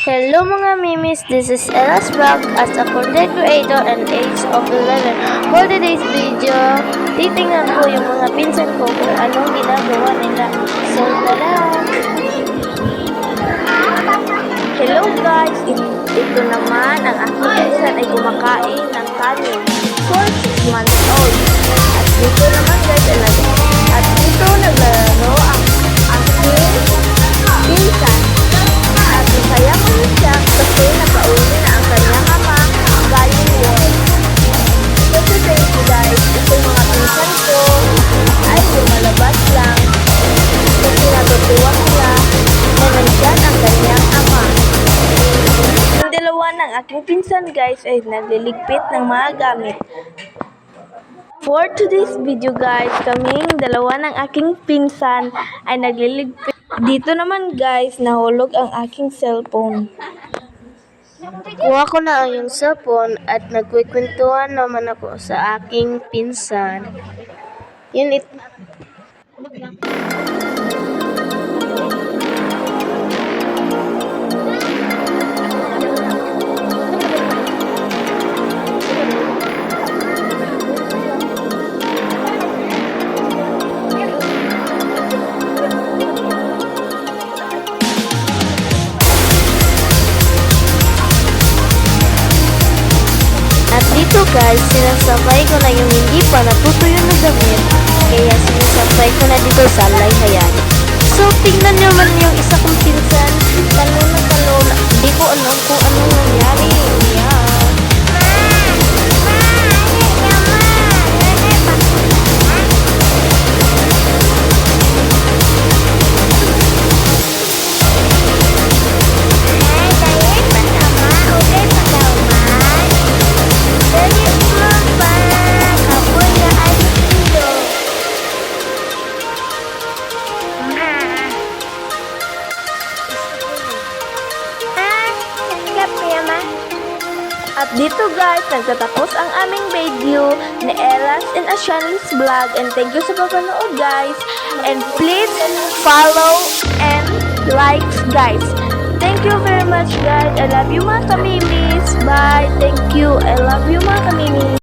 Hello mga mimis, this is Ella's Vlog as a content creator and age of 11. For today's video, titingnan ko yung mga pinsan ko kung anong ginagawa nila. So tara! Hello guys! Ito naman ang aking pinsan ay kumakain ng kanin for 6 months old. At dito naman guys, dito naglalaro ang aking pinsan. At masaya ko siya kasi nakauwi na ang kanyang ama galing work. So today guys, itong mga pinsan ko ay lumalabas lang kasi natutuwa sila na nandyan ang kanyang ama. Ang dalawa ng aking pinsan guys ay nagliligpit ng mga gamit. For today's video guys, kaming dalawa ng aking pinsan ay nagliligpit. Dito naman guys, nahulog ang aking cellphone. Kuha ko na ang yung cellphone at nagkwikwentuhan naman ako sa aking pinsan. Yun it. At dito guys, sinasabay ko na yung hindi pa natutuyo na damit. Kaya sinasabay ko na dito sa layhayan. So, tingnan nyo man yung isa kong pinsan. Talo na talo. Hindi ko alam kung anong nangyari. Yeah. At dito guys, nagtatapos ang aming video ni Ella's and Ashani's vlog. And thank you sa papanood guys. And please follow and like guys. Thank you very much guys. I love you mga kamimis. Bye. Thank you. I love you mga kamimis.